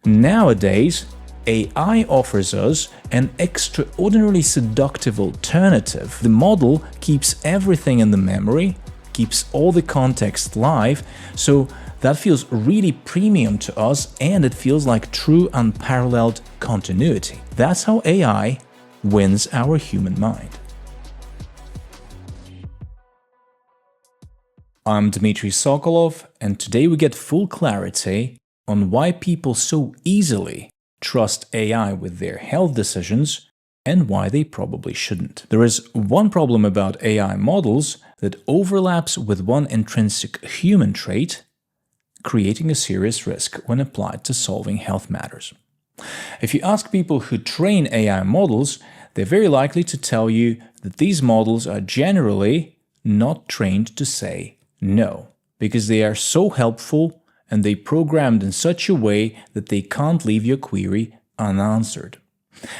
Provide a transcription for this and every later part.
Nowadays, AI offers us an extraordinarily seductive alternative. The model keeps everything in the memory, keeps all the context live, so that feels really premium to us, and it feels like true unparalleled continuity. That's how AI wins our human mind. I'm Dmitry Sokolov, and today we get full clarity on why people so easily trust AI with their health decisions and why they probably shouldn't. There is one problem about AI models that overlaps with one intrinsic human trait, creating a serious risk when applied to solving health matters. If you ask people who train AI models, they're very likely to tell you that these models are generally not trained to say no, because they are so helpful and they programmed in such a way that they can't leave your query unanswered.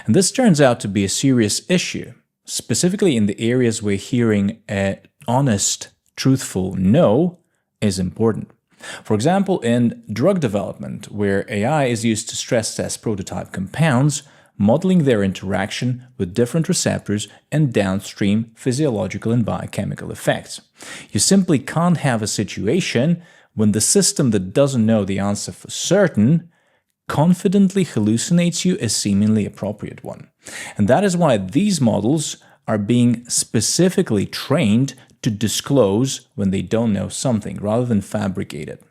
And this turns out to be a serious issue, specifically in the areas where hearing an honest, truthful no is important. For example, in drug development, where AI is used to stress test prototype compounds, modeling their interaction with different receptors and downstream physiological and biochemical effects. You simply can't have a situation when the system that doesn't know the answer for certain confidently hallucinates you a seemingly appropriate one. And that is why these models are being specifically trained to disclose when they don't know something, rather than fabricate it.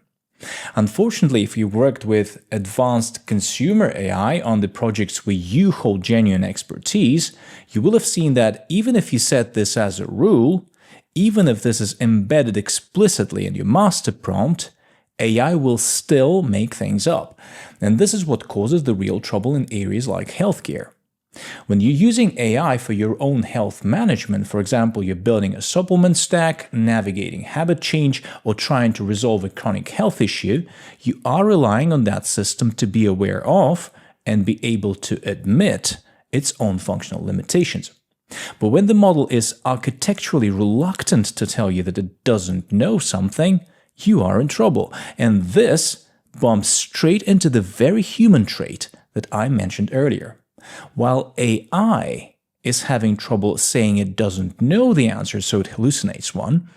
Unfortunately, if you worked with advanced consumer AI on the projects where you hold genuine expertise, you will have seen that even if you set this as a rule, even if this is embedded explicitly in your master prompt, AI will still make things up. And this is what causes the real trouble in areas like healthcare. When you're using AI for your own health management, for example, you're building a supplement stack, navigating habit change, or trying to resolve a chronic health issue, you are relying on that system to be aware of and be able to admit its own functional limitations. But when the model is architecturally reluctant to tell you that it doesn't know something, you are in trouble. And this bumps straight into the very human trait that I mentioned earlier. While AI is having trouble saying it doesn't know the answer, so it hallucinates one,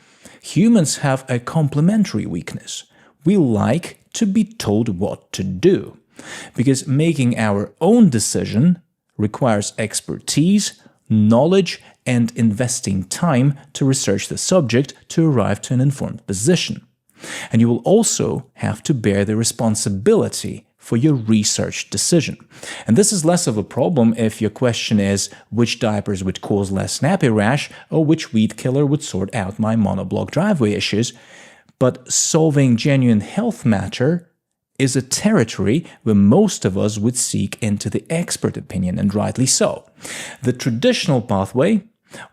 humans have a complementary weakness. We like to be told what to do, because making our own decision requires expertise, knowledge, and investing time to research the subject to arrive to an informed position. And you will also have to bear the responsibility for your research decision. And this is less of a problem if your question is which diapers would cause less nappy rash or which weed killer would sort out my monoblock driveway issues. But solving genuine health matter is a territory where most of us would seek into the expert opinion, and rightly so. The traditional pathway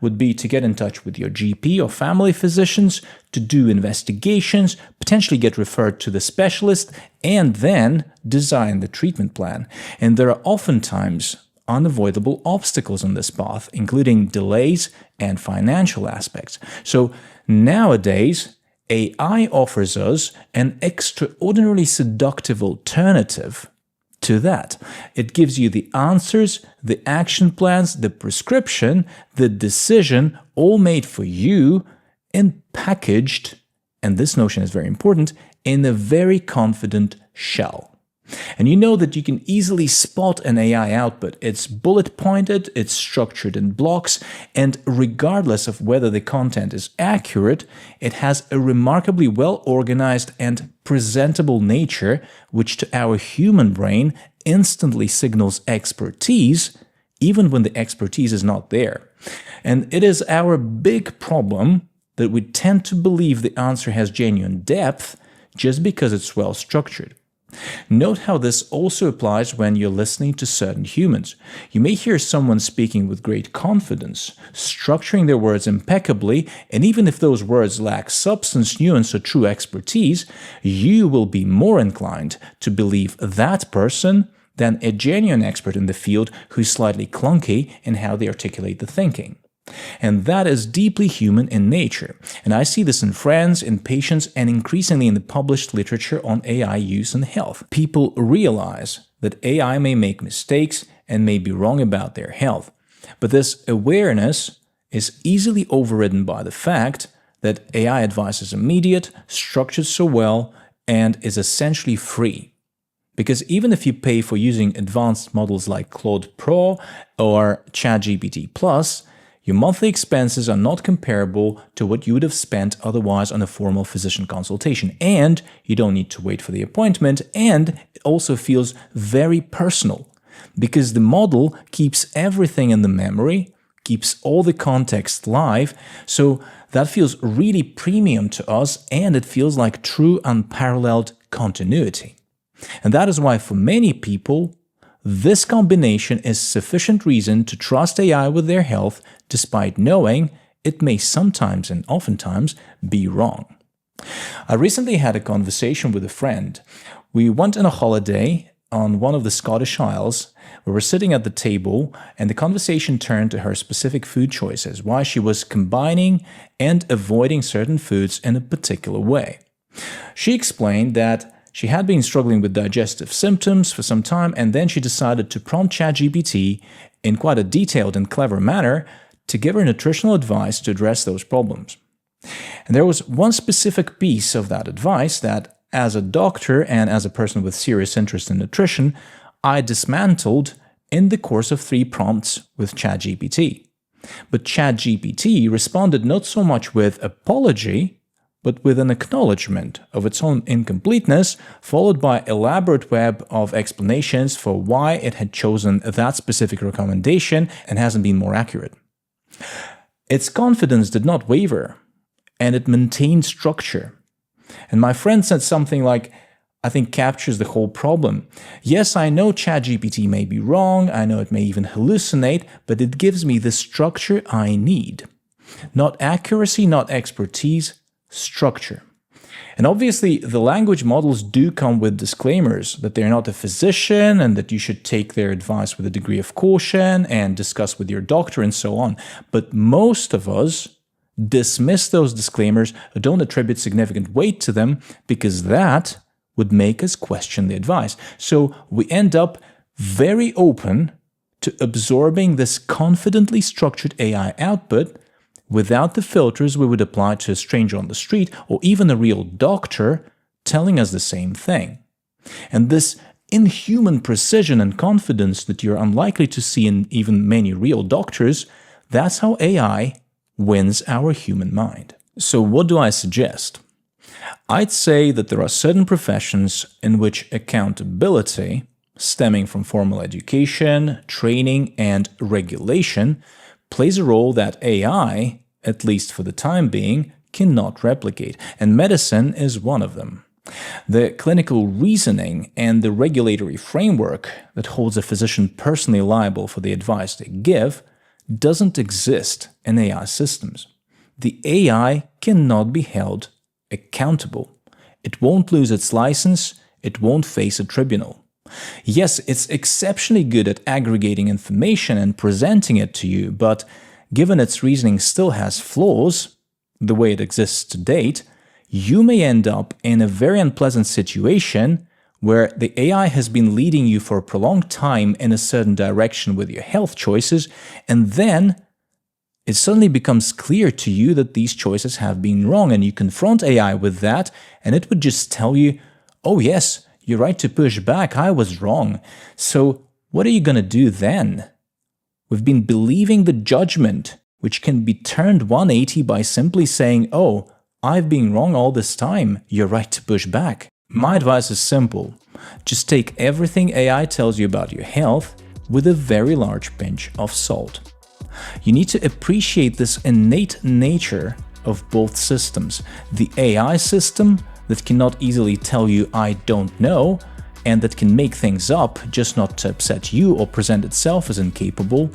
would be to get in touch with your GP or family physicians, to do investigations, potentially get referred to the specialist, and then design the treatment plan. And there are oftentimes unavoidable obstacles on this path, including delays and financial aspects. So nowadays, AI offers us an extraordinarily seductive alternative to that. It gives you the answers, the action plans, the prescription, the decision, all made for you and packaged, and this notion is very important, in a very confident shell. And you know that you can easily spot an AI output. It's bullet-pointed, it's structured in blocks, and regardless of whether the content is accurate, it has a remarkably well-organized and presentable nature, which to our human brain instantly signals expertise, even when the expertise is not there. And it is our big problem that we tend to believe the answer has genuine depth just because it's well-structured. Note how this also applies when you're listening to certain humans. You may hear someone speaking with great confidence, structuring their words impeccably, and even if those words lack substance, nuance, or true expertise, you will be more inclined to believe that person than a genuine expert in the field who's slightly clunky in how they articulate the thinking. And that is deeply human in nature. And I see this in friends, in patients, and increasingly in the published literature on AI use in health. People realize that AI may make mistakes and may be wrong about their health. But this awareness is easily overridden by the fact that AI advice is immediate, structured so well, and is essentially free. Because even if you pay for using advanced models like Claude Pro or ChatGPT Plus, your monthly expenses are not comparable to what you would have spent otherwise on a formal physician consultation. And you don't need to wait for the appointment, and it also feels very personal because the model keeps everything in the memory, keeps all the context live, so that feels really premium to us, and it feels like true unparalleled continuity. And that is why for many people, this combination is sufficient reason to trust AI with their health, despite knowing it may sometimes and oftentimes be wrong. I recently had a conversation with a friend. We went on a holiday on one of the Scottish Isles. We were sitting at the table, and the conversation turned to her specific food choices, why she was combining and avoiding certain foods in a particular way. She explained that she had been struggling with digestive symptoms for some time, and then she decided to prompt ChatGPT in quite a detailed and clever manner to give her nutritional advice to address those problems. And there was one specific piece of that advice that, as a doctor and as a person with serious interest in nutrition, I dismantled in the course of 3 prompts with ChatGPT. But ChatGPT responded not so much with apology, but with an acknowledgement of its own incompleteness, followed by an elaborate web of explanations for why it had chosen that specific recommendation and hasn't been more accurate. Its confidence did not waver, and it maintained structure. And my friend said something like, I think captures the whole problem. Yes, I know ChatGPT may be wrong, I know it may even hallucinate, but it gives me the structure I need. Not accuracy, not expertise, structure. And obviously, the language models do come with disclaimers that they're not a physician and that you should take their advice with a degree of caution and discuss with your doctor and so on. But most of us dismiss those disclaimers or don't attribute significant weight to them because that would make us question the advice. So we end up very open to absorbing this confidently structured AI output without the filters we would apply to a stranger on the street or even a real doctor telling us the same thing. And this inhuman precision and confidence that you're unlikely to see in even many real doctors, that's how AI wins our human mind. So what do I suggest? I'd say that there are certain professions in which accountability, stemming from formal education, training, and regulation, plays a role that AI, at least for the time being, cannot replicate, and medicine is one of them. The clinical reasoning and the regulatory framework that holds a physician personally liable for the advice they give doesn't exist in AI systems. The AI cannot be held accountable. It won't lose its license, it won't face a tribunal. Yes, it's exceptionally good at aggregating information and presenting it to you, but given its reasoning still has flaws, the way it exists to date, you may end up in a very unpleasant situation where the AI has been leading you for a prolonged time in a certain direction with your health choices, and then it suddenly becomes clear to you that these choices have been wrong, and you confront AI with that, and it would just tell you, oh yes, you're right to push back, I was wrong. So what are you going to do then? We've been believing the judgment, which can be turned 180 by simply saying, oh, I've been wrong all this time, you're right to push back. My advice is simple. Just take everything AI tells you about your health with a very large pinch of salt. You need to appreciate this innate nature of both systems. The AI system that cannot easily tell you I don't know, and that can make things up just not to upset you or present itself as incapable,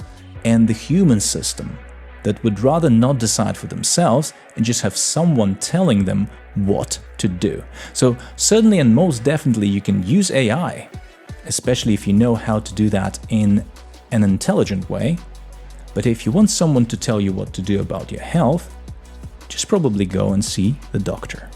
and the human system that would rather not decide for themselves and just have someone telling them what to do. So certainly and most definitely you can use AI, especially if you know how to do that in an intelligent way. But if you want someone to tell you what to do about your health, just probably go and see the doctor.